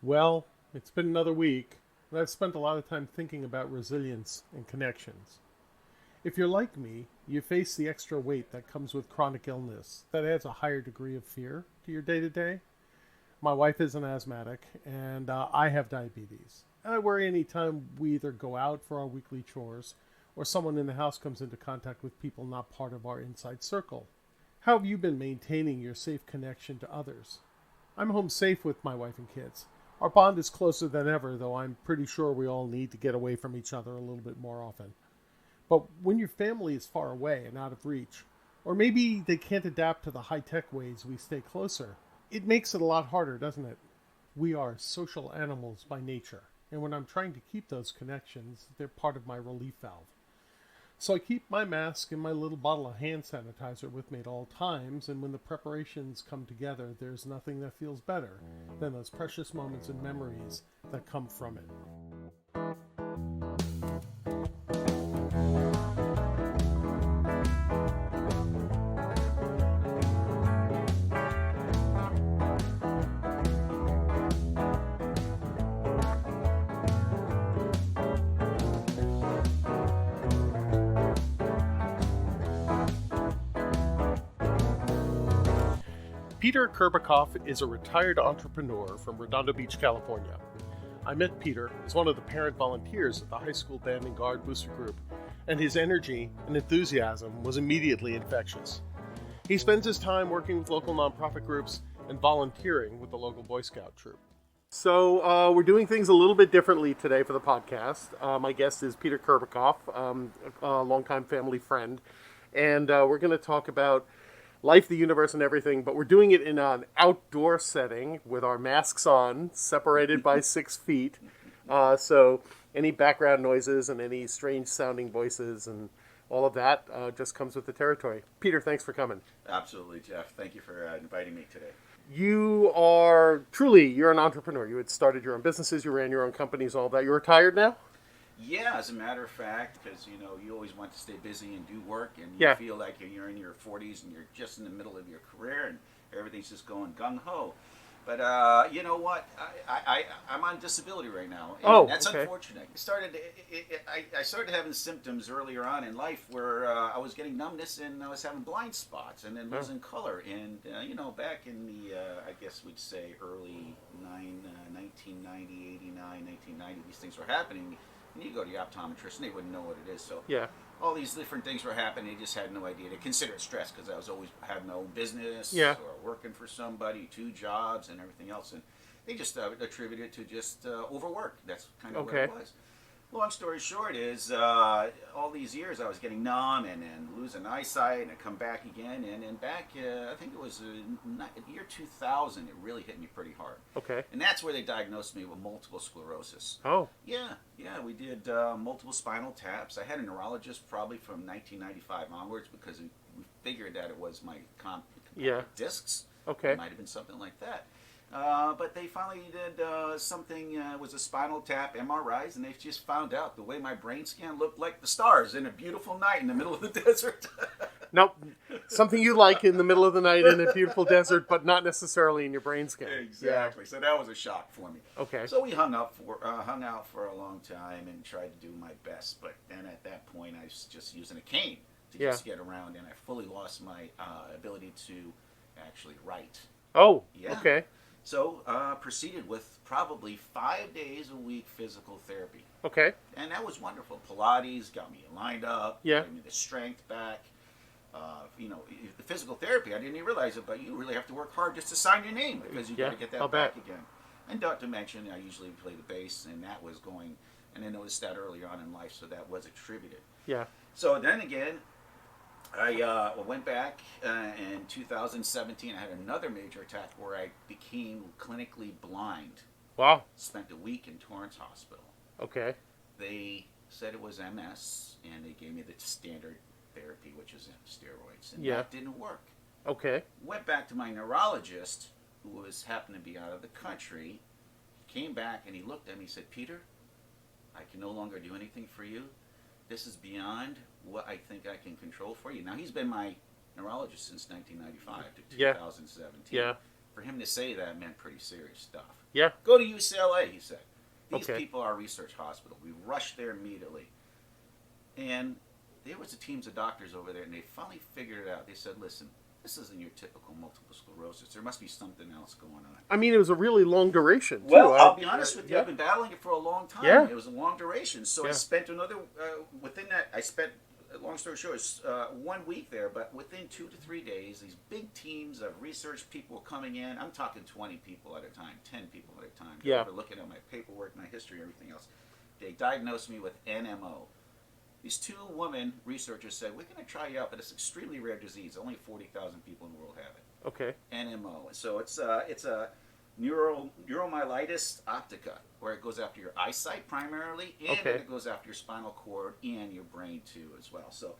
Well, it's been another week, and I've spent a lot of time thinking about resilience and connections. If you're like me, you face the extra weight that comes with chronic illness that adds a higher degree of fear to your day to day. My wife is an asthmatic, and I have diabetes. And I worry anytime we either go out for our weekly chores or someone in the house comes into contact with people not part of our inside circle. How have you been maintaining your safe connection to others? I'm home safe with my wife and kids. Our bond is closer than ever, though I'm pretty sure we all need to get away from each other a little bit more often. But when your family is far away and out of reach, or maybe they can't adapt to the high tech ways we stay closer, it makes it a lot harder, doesn't it? We are social animals by nature, and when I'm trying to keep those connections, they're part of my relief valve. So I keep my mask and my little bottle of hand sanitizer with me at all times, and when the preparations come together, there's nothing that feels better than those precious moments and memories that come from it. Peter Kurbikoff is a retired entrepreneur from Redondo Beach, California. I met Peter as one of the parent volunteers at the high school band and guard booster group, and his energy and enthusiasm was immediately infectious. He spends his time working with local nonprofit groups and volunteering with the local Boy Scout troop. So we're doing things a little bit differently today for the podcast. My guest is Peter Kurbikoff, a longtime family friend, and we're going to talk about life, the universe, and everything, but we're doing it in an outdoor setting with our masks on, separated by 6 feet. So any background noises and any strange sounding voices and all of that just comes with the territory. Peter, thanks for coming. Absolutely, Jeff. Thank you for inviting me today. You're an entrepreneur. You had started your own businesses, you ran your own companies, all that. You're retired now? Yeah, as a matter of fact, because you always want to stay busy and do work, and you Yeah. feel like you're in your 40s and you're just in the middle of your career, and everything's just going gung ho. But you know what? I'm on disability right now, and Oh, that's okay. unfortunate. I started having symptoms earlier on in life where I was getting numbness and I was having blind spots and then Oh. losing color. And back in the I guess we'd say early 1990, 89, 1990, these things were happening. And you go to your optometrist and they wouldn't know what it is. So Yeah. all these different things were happening. They just had no idea. They consider it stress because I was always had my own business Yeah. or working for somebody, 2 jobs and everything else. And they just attributed it to just overwork. That's kind of what Okay. it was. Long story short is all these years I was getting numb and losing eyesight and I come back again and back I think it was year 2000 it really hit me pretty hard. Okay. And that's where they diagnosed me with multiple sclerosis. Oh. Yeah, we did multiple spinal taps. I had a neurologist probably from 1995 onwards because we figured that it was my Yeah. discs. Okay. It might have been something like that. But they finally did something, was a spinal tap MRIs, and they just found out the way my brain scan looked like the stars in a beautiful night in the middle of the desert. Nope. Something you like in the middle of the night in a beautiful desert, but not necessarily in your brain scan. Exactly. So that was a shock for me. Okay. So we hung out for a long time and tried to do my best. But then at that point, I was just using a cane to just get around, and I fully lost my ability to actually write. Oh. Yeah. Okay. So proceeded with probably 5 days a week physical therapy. Okay. And that was wonderful. Pilates got me lined up, Yeah. gave me the strength back. The physical therapy, I didn't even realize it, but you really have to work hard just to sign your name because you got to get that I'll back bet. again. And not to mention, I usually play the bass, and that was going, and I noticed that early on in life, so that was attributed. Yeah. So then again, I went back in 2017. I had another major attack where I became clinically blind. Wow. Spent a week in Torrance Hospital. Okay. They said it was MS, and they gave me the standard therapy, which is steroids, and Yeah. that didn't work. Okay. Went back to my neurologist, who was happened to be out of the country. He came back and he looked at me and said, "Peter, I can no longer do anything for you. This is beyond what I think I can control for you." Now, he's been my neurologist since 1995 to Yeah. 2017. Yeah. For him to say that meant pretty serious stuff. Yeah. Go to UCLA, he said. These Okay. people are a research hospital. We rushed there immediately. And there was teams of doctors over there, and they finally figured it out. They said, listen, this isn't your typical multiple sclerosis. There must be something else going on. I mean, it was a really long duration, too. Well, I'll be honest with you. Yeah. I've been battling it for a long time. Yeah. It was a long duration. So I Yeah. spent another, within that, long story short, 1 week there, but within 2 to 3 days, these big teams of research people coming in. I'm talking 20 people at a time, 10 people at a time. Yeah. They were looking at my paperwork, my history, everything else. They diagnosed me with NMO. These 2 women researchers said, we're going to try you out, but it's an extremely rare disease. Only 40,000 people in the world have it. Okay. NMO. So it's a neuromyelitis optica, where it goes after your eyesight primarily, and Okay. it goes after your spinal cord and your brain too as well. So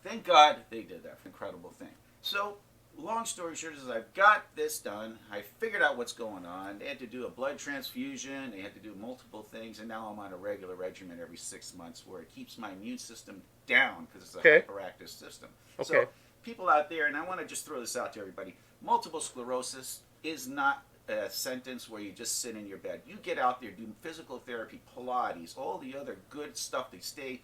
thank God they did that. Incredible thing. So long story short is I've got this done. I figured out what's going on. They had to do a blood transfusion. They had to do multiple things, and now I'm on a regular regimen every 6 months where it keeps my immune system down because it's a Okay. hyperactive system. Okay. So people out there, and I want to just throw this out to everybody, multiple sclerosis is not a sentence where you just sit in your bed. You get out there, do physical therapy, Pilates, all the other good stuff to stay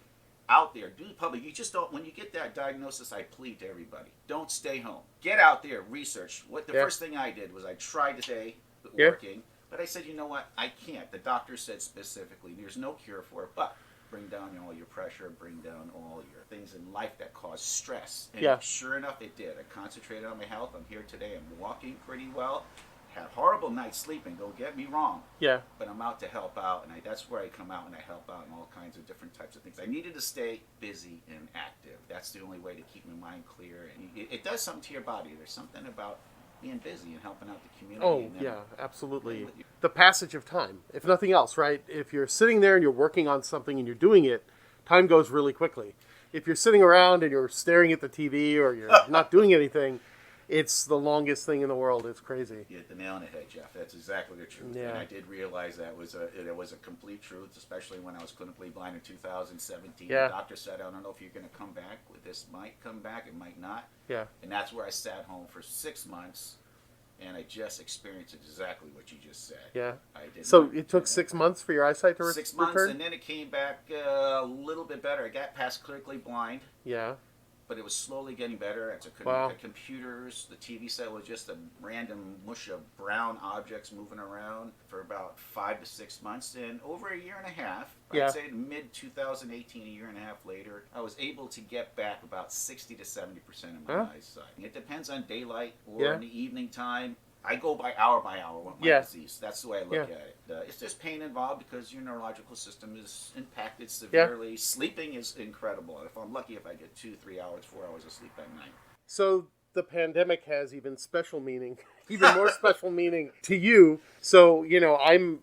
out there. Do public. You just don't, when you get that diagnosis, I plead to everybody, don't stay home. Get out there, research. What the Yeah. first thing I did was I tried to stay Yeah. working, but I said, you know what, I can't. The doctor said specifically, there's no cure for it, but bring down all your pressure, bring down all your things in life that cause stress. And Yeah. sure enough, it did. I concentrated on my health. I'm here today. I'm walking pretty well. Had horrible nights sleeping, don't get me wrong, Yeah. but I'm out to help out, and that's where I come out and I help out in all kinds of different types of things. I needed to stay busy and active. That's the only way to keep my mind clear, and it does something to your body. There's something about being busy and helping out the community. Oh, and then- yeah, absolutely. The passage of time, if nothing else, right? If you're sitting there and you're working on something and you're doing it, time goes really quickly. If you're sitting around and you're staring at the TV or you're not doing anything, it's the longest thing in the world. It's crazy. You hit the nail on the head, Jeff. That's exactly the truth. Yeah. And I did realize that it was a complete truth, especially when I was clinically blind in 2017. Yeah. The doctor said, I don't know if you're going to come back. This might come back, it might not. Yeah. And that's where I sat home for 6 months, and I just experienced exactly what you just said. Yeah. I did So not- it took 6 months for your eyesight to 6 months, return? and then it came back a little bit better. I got past clinically blind, Yeah. but it was slowly getting better. As Wow. the computers, the TV set was just a random mush of brown objects moving around for about 5 to 6 months. And over a year and a half, Yeah. I'd say mid 2018, a year and a half later, I was able to get back about 60 to 70% of my Huh? eyesight. It depends on daylight or Yeah. in the evening time. I go by hour with my Yeah. disease. That's the way I look Yeah. at it. It's just pain involved because your neurological system is impacted severely. Sleeping is incredible. If I'm lucky, if I get 2, 3 hours, 4 hours of sleep at night. So the pandemic has even special meaning, even more special meaning to you. So, I'm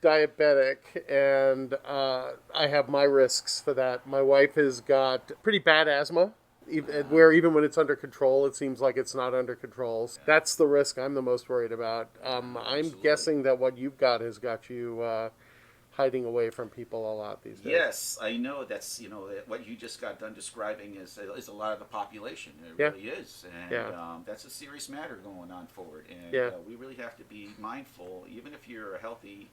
diabetic, and I have my risks for that. My wife has got pretty bad asthma, where even when it's under control, it seems like it's not under control. That's the risk I'm the most worried about. I'm Absolutely. guessing that what you've got has got you hiding away from people a lot these days. Yes, I know that's, what you just got done describing is a lot of the population. It Yeah. really is. And Yeah. that's a serious matter going on forward. And Yeah. we really have to be mindful, even if you're healthy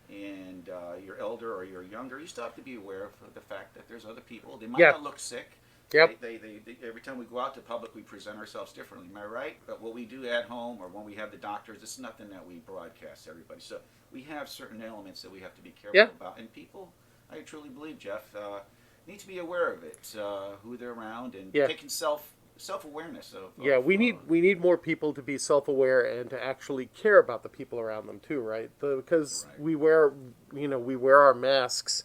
and you're elder or you're younger, you still have to be aware of the fact that there's other people. They might Yeah. not look sick. Yep. They, every time we go out to public, we present ourselves differently. Am I right? But what we do at home or when we have the doctors, it's nothing that we broadcast to everybody. So we have certain elements that we have to be careful Yeah. about. And people, I truly believe, Jeff, need to be aware of it, who they're around, and Yeah. taking self-awareness of. Yeah, we need more people to be self-aware and to actually care about the people around them too, right? Because Right. we wear our masks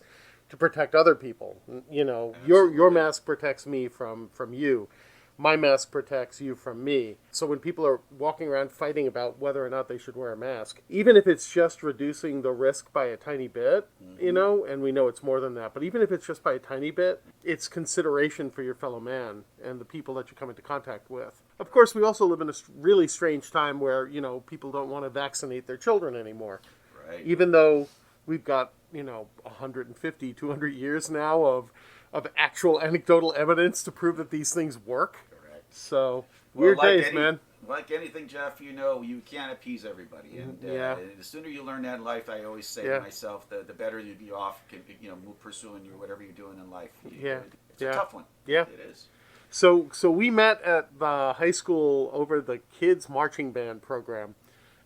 to protect other people. Your Absolutely. mask protects me from you. My mask protects you from me. So when people are walking around fighting about whether or not they should wear a mask, even if it's just reducing the risk by a tiny bit, and we know it's more than that, but even if it's just by a tiny bit, it's consideration for your fellow man and the people that you come into contact with. Of course, we also live in a really strange time where, people don't want to vaccinate their children anymore. Right. Even though we've got, 150, 200 years now of actual anecdotal evidence to prove that these things work. Correct. So, Well, weird like days, any- man. Like anything, Jeff, you can't appease everybody, and Yeah. the sooner you learn that in life, I always say Yeah. to myself, the better you'd be off, pursuing whatever you're doing in life. Yeah. It's a Yeah. tough one. Yeah. It is. So we met at the high school over the kids marching band program,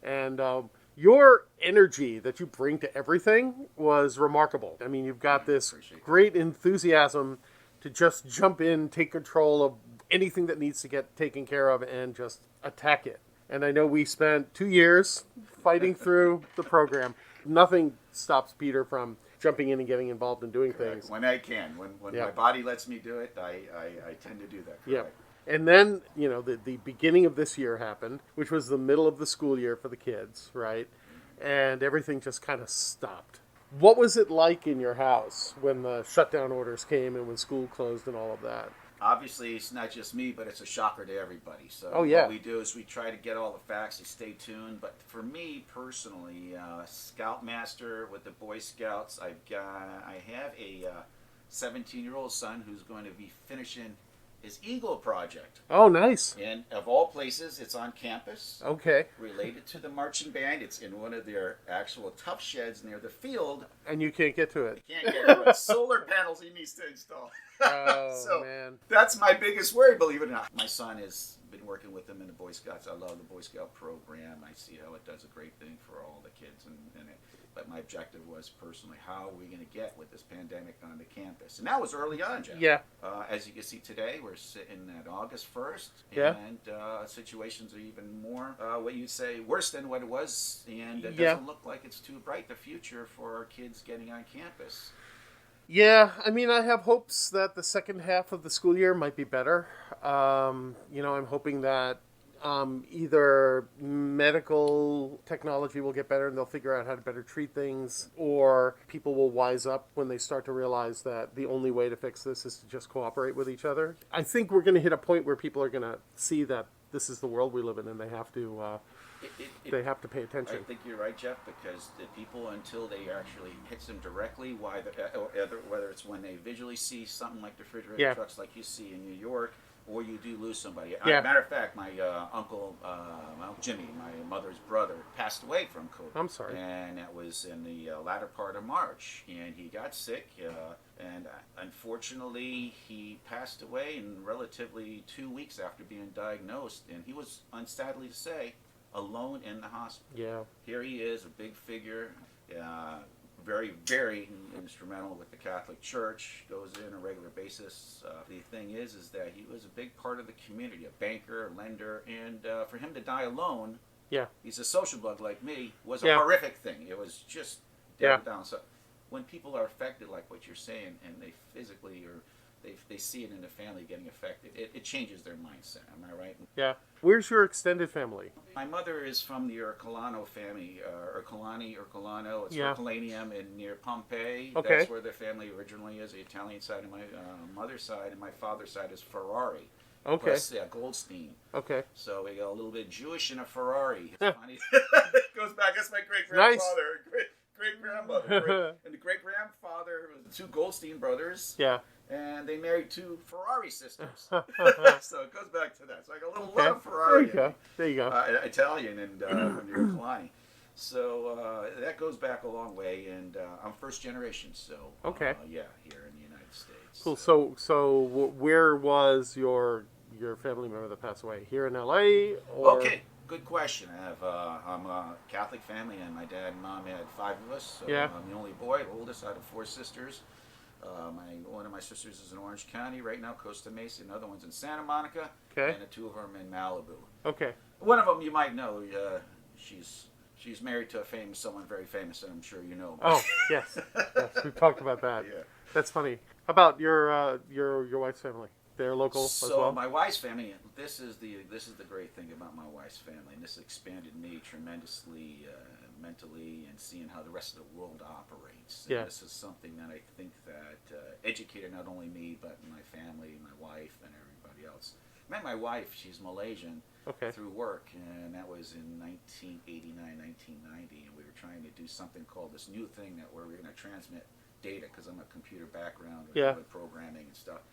and your energy that you bring to everything was remarkable. I mean, you've got this Appreciate that. great enthusiasm to just jump in, take control of anything that needs to get taken care of, and just attack it. And I know we spent 2 years fighting through the program. Nothing stops Peter from jumping in and getting involved in doing Correct. things. When I can, when Yeah. my body lets me do it, I tend to do that. Yeah. Correct. And then, the beginning of this year happened, which was the middle of the school year for the kids, right? And everything just kind of stopped. What was it like in your house when the shutdown orders came and when school closed and all of that? Obviously, it's not just me, but it's a shocker to everybody. So Oh, yeah. what we do is we try to get all the facts and stay tuned. But for me personally, Scoutmaster with the Boy Scouts, I have a 17-year-old son who's going to be finishing his Eagle project. Oh, nice. And of all places, it's on campus. Okay. Related to the marching band. It's in one of their actual tough sheds near the field. And you can't get to it. You can't get it. Solar panels he needs to install. Oh, So man. that's my biggest worry, believe it or not. My son has been working with them in the Boy Scouts. I love the Boy Scout program. I see how it does a great thing for all the kids. But my objective was personally, how are we going to get with this pandemic on the campus? And that was early on, Jeff. Yeah. As you can see today, we're sitting at August 1st. Yeah. And situations are even more, what you'd say, worse than what it was. And it Yeah. doesn't look like it's too bright, the future for our kids getting on campus. Yeah, I mean, I have hopes that the second half of the school year might be better. I'm hoping that either medical technology will get better and they'll figure out how to better treat things, or people will wise up when they start to realize that the only way to fix this is to just cooperate with each other. I think we're going to hit a point where people are going to see that this is the world we live in and they have to pay attention. I think you're right, Jeff, because the people, until they actually hits them directly, whether it's when they visually see something like the refrigerator trucks like you see in New York, or you do lose somebody. Yeah. Matter of fact, my uncle Jimmy, my mother's brother, passed away from COVID. I'm sorry. And that was in the latter part of March. And he got sick, and unfortunately, he passed away in relatively 2 weeks after being diagnosed. And he was, sadly to say, alone in the hospital. Yeah. Here he is, a big figure, very, very instrumental with the Catholic Church, goes in on a regular basis. The thing is that he was a big part of the community, a banker, a lender, and for him to die alone, he's a social bug like me, was a horrific thing. It was just down. So when people are affected like what you're saying, and they physically or they see it in the family getting affected, it changes their mindset. Am I right? Yeah. Where's your extended family? My mother is from the Ercolano family, Ercolano. It's Yeah. Herculaneum in near Pompeii. Okay. That's where their family originally is. The Italian side of my mother's side, and my father's side is Ferrari. Okay. Plus, Goldstein. Okay. So we got a little bit Jewish in a Ferrari. It's funny. It goes back. That's my great grandfather. Nice. Great grandmother. And the great grandfather was the two Goldstein brothers. Yeah. And they married two Ferrari sisters. So it goes back to that. So I got a little love Ferrari. There you go. Italian and from the Ercolani. So that goes back a long way, and I'm first generation. So here in the United States. Cool. So where was your family member that passed away? Here in LA? Or? Okay. Good question. I'm a Catholic family, and my dad and mom had 5 of us. So I'm the only boy, the oldest out of 4 sisters. One of my sisters is in Orange County right now, Costa Mesa. Another one's in Santa Monica. Okay. And the 2 of them in Malibu. Okay. One of them you might know. She's married to someone very famous, and I'm sure you know. Oh yes, we've talked about that. Yeah. That's funny. How about your wife's family? They're local as well. So my wife's family. This is the great thing about my wife's family, and this expanded me tremendously mentally, and seeing how the rest of the world operates. And this is something that I think that educated not only me but my family, my wife, and everybody else. I met my wife. She's Malaysian. Okay. Through work, and that was in 1989, 1990, and we were trying to do something called this new thing where we were going to transmit data, because I'm a computer background with programming and stuff.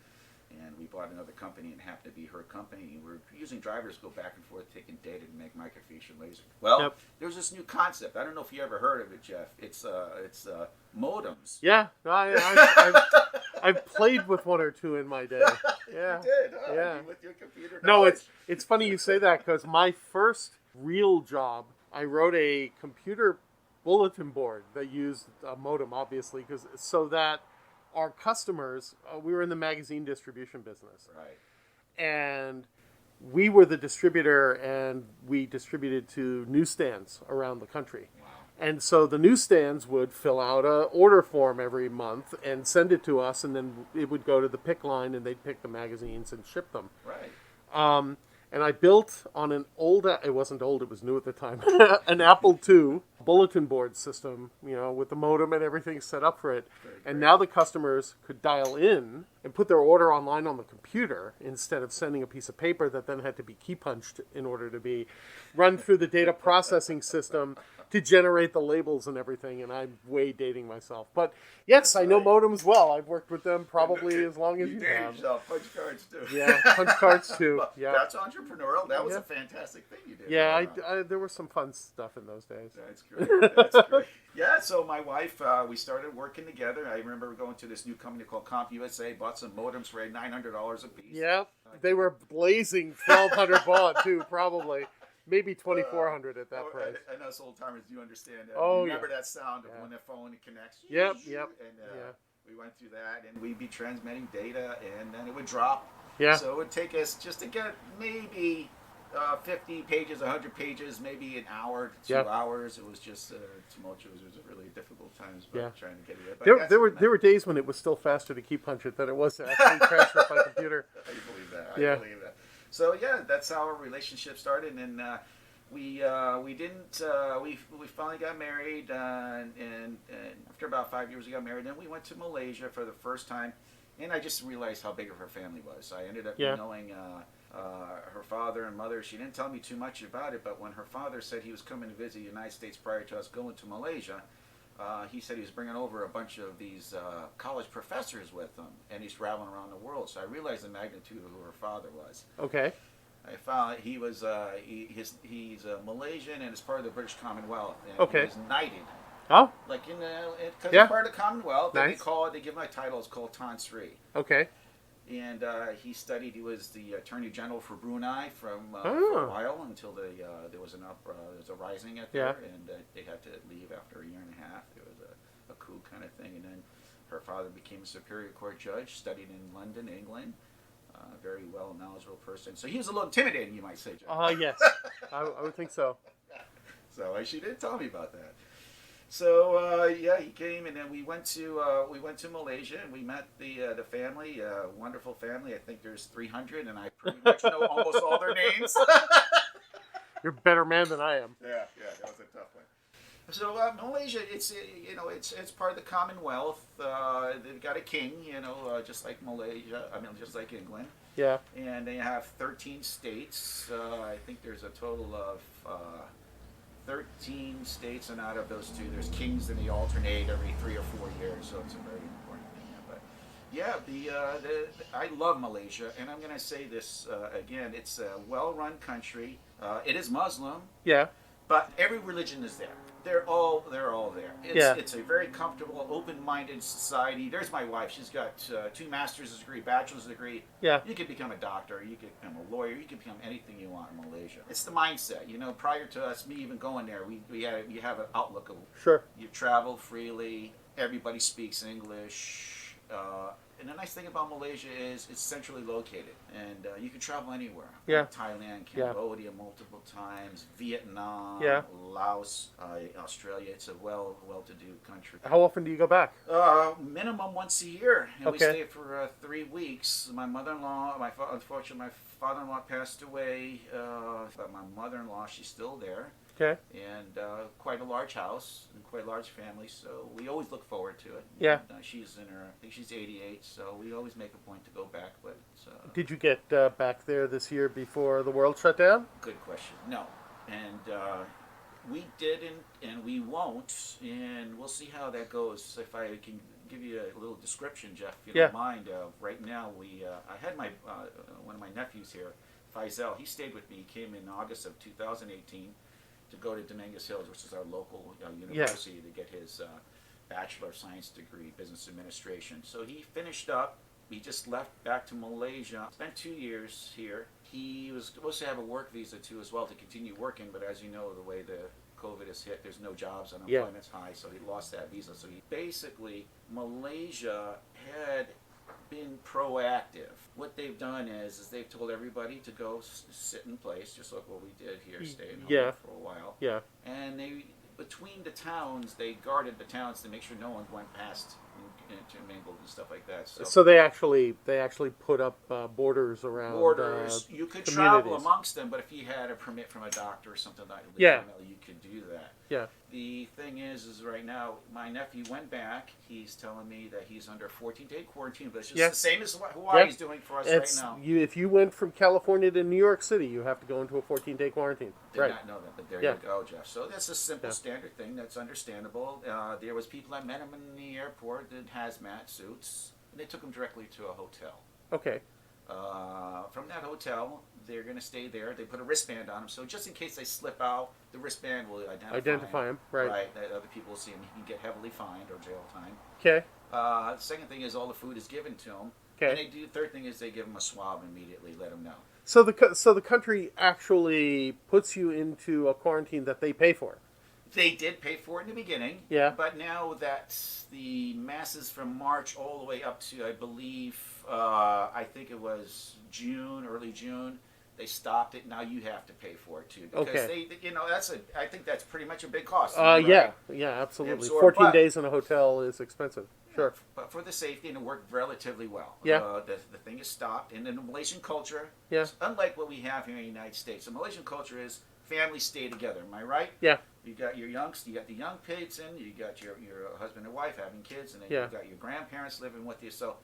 and we bought another company, and it happened to be her company. And we're using drivers to go back and forth, taking data to make microfiche and laser. Well, Yep. there's this new concept. I don't know if you ever heard of it, Jeff. It's modems. Yeah, I've played with one or two in my day. Yeah, You did, huh? yeah. With your computer No, knowledge. it's funny you say that because my first real job, I wrote a computer bulletin board that used a modem, obviously, so that our customers, we were in the magazine distribution business, Right. and we were the distributor, and we distributed to newsstands around the country. Wow. And so the newsstands would fill out a order form every month and send it to us, and then it would go to the pick line, and they'd pick the magazines and ship them. Right. And I built on an old, it wasn't old, it was new at the time, an Apple II bulletin board system, with the modem and everything set up for it. And now the customers could dial in and put their order online on the computer instead of sending a piece of paper that then had to be key punched in order to be run through the data processing system to generate the labels and everything. And I'm way dating myself. But yes, I know modems well. I've worked with them probably as long as you dated have. yourself. Punch cards too. Yeah, punch cards too. Yeah. That's entrepreneurial. That was Yeah. a fantastic thing you did. Yeah, there was some fun stuff in those days. That's great. That's great. Yeah, so my wife, we started working together. I remember going to this new company called Comp USA, bought some modems for $900 a piece. Yeah, they were blazing 1,200 baud too, probably. Maybe 2,400 at that price. And us old timers, do you understand that? Oh, Remember yeah. that sound of Yeah. when the phone connects? Yep. And Yeah. we went through that, and we'd be transmitting data, and then it would drop. Yeah. So it would take us just to get maybe 50 pages, 100 pages, maybe an hour to 2 Yep. hours. It was just tumultuous. It was a really difficult times, but Yeah. trying to get it. But There were days when it was still faster to key punch it than it was to actually transmit by computer. I believe that. Yeah. I believe that. So yeah, that's how our relationship started, and we finally got married, and after about 5 years we got married. Then we went to Malaysia for the first time, and I just realized how big of her family was. I ended up knowing her father and mother. She didn't tell me too much about it, but when her father said he was coming to visit the United States prior to us going to Malaysia, he said he was bringing over a bunch of these college professors with him, and he's traveling around the world. So I realized the magnitude of who her father was. Okay. I found he was he's Malaysian and is part of the British Commonwealth. And Okay. He was knighted, Oh, like because Yeah. he's part of the Commonwealth. Nice. They give my title. It's called Tan Sri. okay. And he studied. He was the Attorney General for Brunei for a Oh. while until there was a rising at Yeah. there, and they had to leave after a year and a half. It was a coup kind of thing, and then her father became a Superior Court judge, studied in London, England. Very well knowledgeable person. So he was a little intimidating, you might say, John. Yes, I would think so. So she did tell me about that. So he came, and then we went to Malaysia, and we met the family, wonderful family. I think there's 300, and I pretty much know almost all their names. You're a better man than I am. Yeah, that was a tough one. So Malaysia, it's part of the Commonwealth. They've got a king, just like Malaysia. I mean, just like England. Yeah. And they have 13 states. I think there's a total of 13 states, and out of those two, there's kings, and they alternate every 3 or 4 years. So it's a very important thing. But yeah, I love Malaysia, and I'm going to say this again. It's a well-run country. It is Muslim. Yeah. But every religion is there. They're all there. It's a very comfortable, open-minded society. There's my wife. She's got 2 master's degree, bachelor's degree. Yeah. You could become a doctor. You could become a lawyer. You could become anything you want in Malaysia. It's the mindset. Prior to me even going there, you have an outlook of Sure. you travel freely. Everybody speaks English. And the nice thing about Malaysia is it's centrally located, and you can travel anywhere. Yeah. Thailand, Yeah. Cambodia multiple times, Vietnam, Yeah. Laos, Australia. It's a well-to-do country. How often do you go back? Minimum once a year, and we Okay. stay for 3 weeks. My mother-in-law, unfortunately, my father-in-law passed away, but my mother-in-law, she's still there. Okay. And quite a large house and quite a large family, so we always look forward to it. Yeah. And, she's I think she's 88, so we always make a point to go back. But Did you get back there this year before the world shut down? good question. No, and We didn't, and we won't, and we'll see how that goes. If I can give you a little description, Jeff, if you Yeah. don't mind. Right now, I had my one of my nephews here, Faisal. He stayed with me. He came in August of 2018 to go to Dominguez Hills, which is our local Yeah. university, to get his Bachelor of Science degree, Business Administration. So he finished up. He just left back to Malaysia. Spent 2 years here. He was supposed to have a work visa too as well to continue working, but as you know, the way the COVID has hit, there's no jobs, unemployment's high, so he lost that visa. So he basically, Malaysia had been proactive. What they've done is they've told everybody to go sit in place, just like what we did here, staying home Yeah. for a while. Yeah. And they, between the towns, they guarded the towns to make sure no one went past and intermingled and stuff like that. So they actually put up borders around Borders, you could travel communities. amongst them, but if you had a permit from a doctor or something like that, Yeah. you could do that. Yeah. The thing is right now, my nephew went back. He's telling me that he's under 14-day quarantine, but it's just Yeah. the same as Hawaii's Yep. doing for us It's right now. if you went from California to New York City, you have to go into a 14-day quarantine. Did Right. not know that, but there Yeah. you go, Jeff. So that's a simple, Yeah. standard thing that's understandable. There was people I met him in the airport in hazmat suits, and they took him directly to a hotel. Okay. From that hotel, they're going to stay there. They put a wristband on him, so just in case they slip out, the wristband will Identify him. Right. Right. That other people will see him. He can get heavily fined or jail time. Okay. The second thing is all the food is given to him. Okay. And they do. Third thing is they give him a swab immediately. Let him know. So the country actually puts you into a quarantine that they pay for. They did pay for it in the beginning. Yeah. But now that the masses from March all the way up to, I believe, I think it was June, early June, they stopped it. Now you have to pay for it too, because Okay. I think that's pretty much a big cost. Yeah, absolutely. Absorb, 14 but- days in a hotel is expensive. Sure. But for the safety, and it worked relatively well. Yeah. The thing is stopped. And in the Malaysian culture, Yeah. unlike what we have here in the United States, the Malaysian culture is families stay together. Am I right? Yeah. You got you got the young kids in, you got your husband and wife having kids, and then Yeah. you got your grandparents living with you. So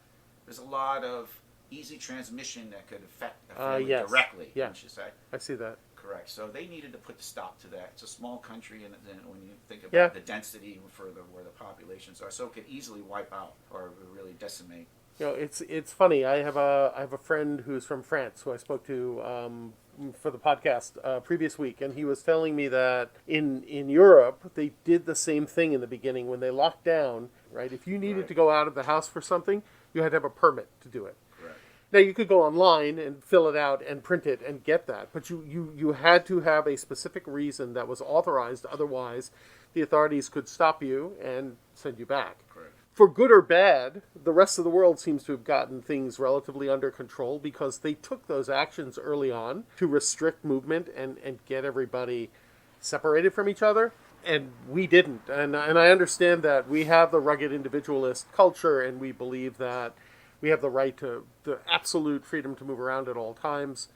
there's a lot of easy transmission that could affect a family yes. directly, Yeah. you should say. I see that. Correct. So they needed to put a stop to that. It's a small country, and then when you think about Yeah. the density even further where the populations are, so it could easily wipe out or really decimate. You know, it's funny. I have a friend who's from France who I spoke to for the podcast previous week, and he was telling me that in Europe they did the same thing in the beginning when they locked down. Right, if you needed Right. to go out of the house for something, you had to have a permit to do it. Correct. Now you could go online and fill it out and print it and get that, but you had to have a specific reason that was authorized. Otherwise, the authorities could stop you and send you back. Correct. For good or bad, the rest of the world seems to have gotten things relatively under control because they took those actions early on to restrict movement and get everybody separated from each other. And we didn't. And I understand that we have the rugged individualist culture, and we believe that we have the right to the absolute freedom to move around at all times.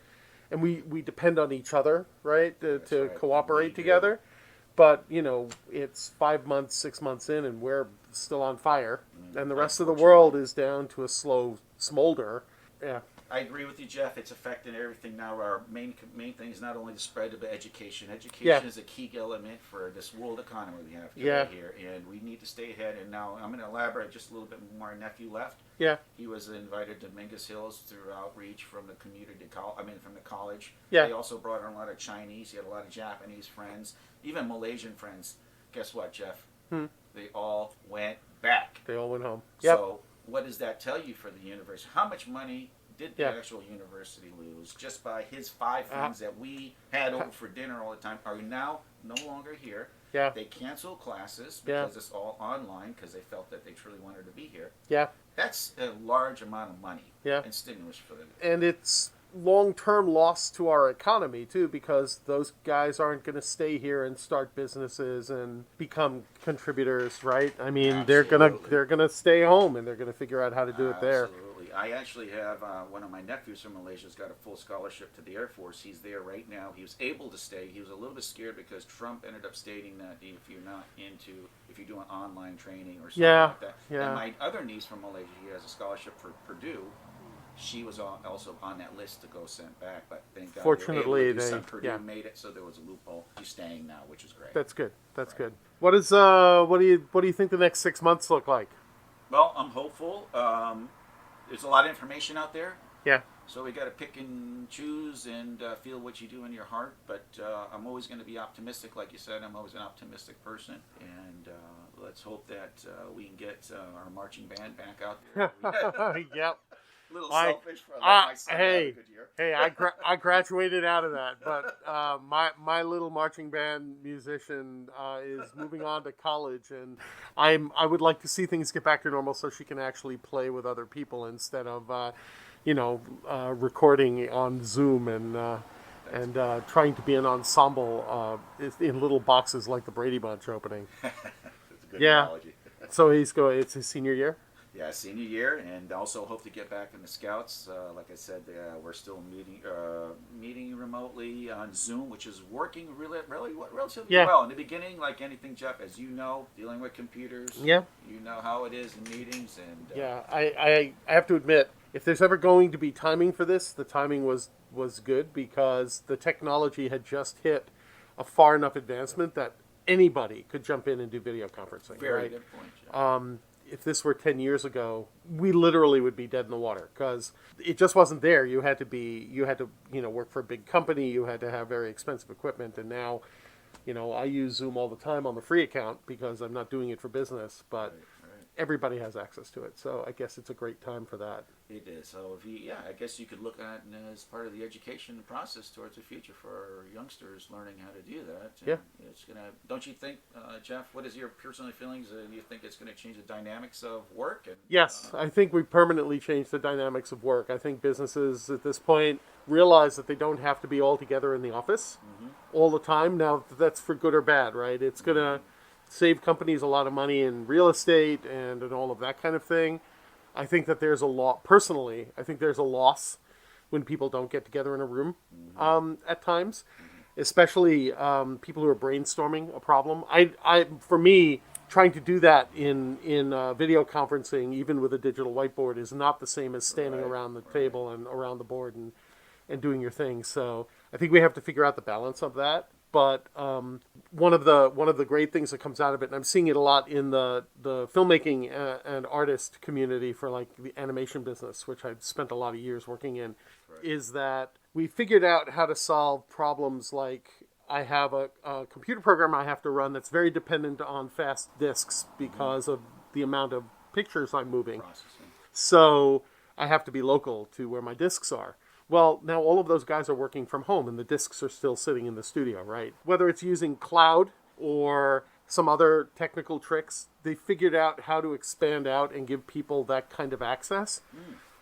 And we depend on each other, right, to right. cooperate We do. together. But, it's 5 months, 6 months in, and we're still on fire. And the rest of the world is down to a slow smolder. Yeah. I agree with you, Jeff. It's affecting everything now. Our main thing is not only the spread of education. Education Yeah. is a key element for this world economy we have Yeah. here, and we need to stay ahead. And now I'm going to elaborate just a little bit more. Our nephew left. Yeah. He was invited to Dominguez Hills through outreach from the community, from the college. Yeah. They also brought in a lot of Chinese. He had a lot of Japanese friends, even Malaysian friends. Guess what, Jeff? They all went back. They all went home. Yep. So what does that tell you for the university? How much money did the Yeah. actual university lose just by his five friends that we had over for dinner all the time are now no longer here? Yeah. They canceled classes Yeah. because it's all online because they felt that they truly wanted to be here. Yeah. That's a large amount of money Yeah. and stimulus for them. And it's long-term loss to our economy too, because those guys aren't going to stay here and start businesses and become contributors, right? I mean, Absolutely. they're gonna stay home and they're gonna figure out how to do it there. Absolutely. I actually have one of my nephews from Malaysia has got a full scholarship to the Air Force. He's there right now. He was able to stay. He was a little bit scared because Trump ended up stating that if you're doing online training or something Yeah, like that. yeah. And my other niece from Malaysia, he has a scholarship for Purdue. she was also on that list to go sent back, but thank God Fortunately, Purdue made it, so there was a loophole. She's staying now, which is great. That's good. That's good. What do you think the next 6 months look like? Well, I'm hopeful. There's a lot of information out there. Yeah. So we got to pick and choose and feel what you do in your heart. But I'm always going to be optimistic, like you said. I'm always an optimistic person, and let's hope that we can get our marching band back out there. Yep. A little selfish for my son. Hey, good year. hey, I graduated out of that, but my little marching band musician is moving on to college, and I would like to see things get back to normal so she can actually play with other people instead of recording on Zoom and trying to be an ensemble in little boxes like the Brady Bunch opening. That's a good Yeah. analogy. So it's his senior year? Yeah, senior year, and also hope to get back in the Scouts. Like I said, we're still meeting remotely on Zoom, which is working relatively well. In the beginning, like anything, Jeff, as you know, dealing with computers, Yeah. you know how it is in meetings. And Yeah, I have to admit, if there's ever going to be timing for this, the timing was good because the technology had just hit a far enough advancement that anybody could jump in and do video conferencing. Very right? good point, Jeff. If this were 10 years ago, we literally would be dead in the water because it just wasn't there. You had to work for a big company. You had to have very expensive equipment. And now, I use Zoom all the time on the free account because I'm not doing it for business, but Right. everybody has access to it. So I guess it's a great time for that. It is. So I guess you could look at it as part of the education process towards the future for youngsters learning how to do that. And Yeah. It's gonna. Don't you think, Jeff? What is your personal feelings? Do you think it's going to change the dynamics of work? And, Yes, I think we permanently changed the dynamics of work. I think businesses at this point realize that they don't have to be all together in the office all the time. Now, that's for good or bad, right? It's going to save companies a lot of money in real estate and all of that kind of thing. I think that there's a lot, personally, I think there's a loss when people don't get together in a room at times, especially people who are brainstorming a problem. For me, trying to do that in video conferencing, even with a digital whiteboard, is not the same as standing around the table and around the board and doing your thing. So I think we have to figure out the balance of that. But one of the great things that comes out of it, and I'm seeing it a lot in the filmmaking and artist community for like the animation business, which I've spent a lot of years working in, is that we figured out how to solve problems like I have a computer program I have to run that's very dependent on fast disks because of the amount of pictures I'm moving. processing. So I have to be local to where my disks are. Well, now all of those guys are working from home and the discs are still sitting in the studio, right? Whether it's using cloud or some other technical tricks, they figured out how to expand out and give people that kind of access,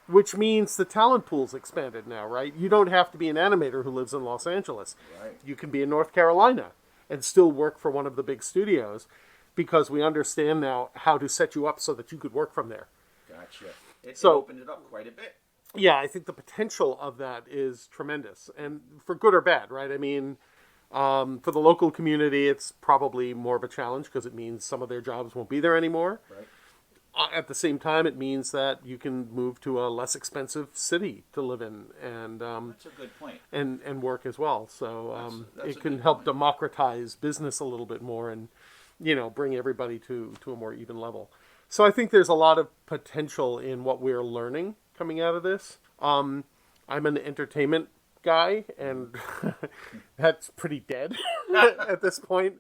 which means the talent pool's expanded now, right? You don't have to be an animator who lives in Los Angeles. Right. You can be in North Carolina and still work for one of the big studios because we understand now how to set you up so that you could work from there. Gotcha. It So- opened it up quite a bit. Yeah, I think the potential of that is tremendous, and for good or bad, right? I mean, for the local community, it's probably more of a challenge because it means some of their jobs won't be there anymore. Right. At the same time, it means that you can move to a less expensive city to live in and That's a good point. and work as well. So That's a it can good help point. democratize business a little bit more and bring everybody to a more even level. So I think there's a lot of potential in what we're learning coming out of this. I'm an entertainment guy, and that's pretty dead at this point.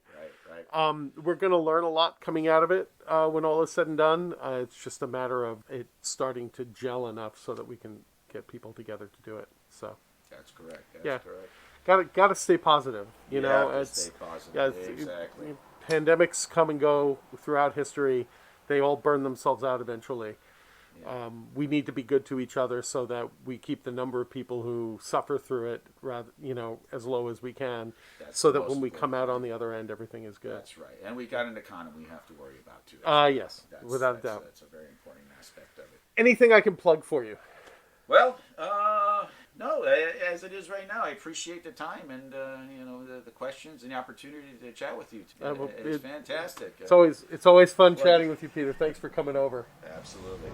Right. We're going to learn a lot coming out of it when all is said and done. It's just a matter of it starting to gel enough so that we can get people together to do it. So That's correct. That's Yeah. correct. got to stay positive. You know, have to it's stay positive. yeah, Exactly. Pandemics come and go throughout history. They all burn themselves out eventually. Yeah. We need to be good to each other so that we keep the number of people who suffer through it rather, as low as we can, That's so the that most when we come out important on the other end, everything is good. That's right. And we got an economy we have to worry about too. Yes, without a doubt. That's a very important aspect of it. Anything I can plug for you? Well, no, as it is right now, I appreciate the time and the questions and the opportunity to chat with you. It's fantastic. It's always fun chatting with you, Peter. Thanks for coming over. Absolutely.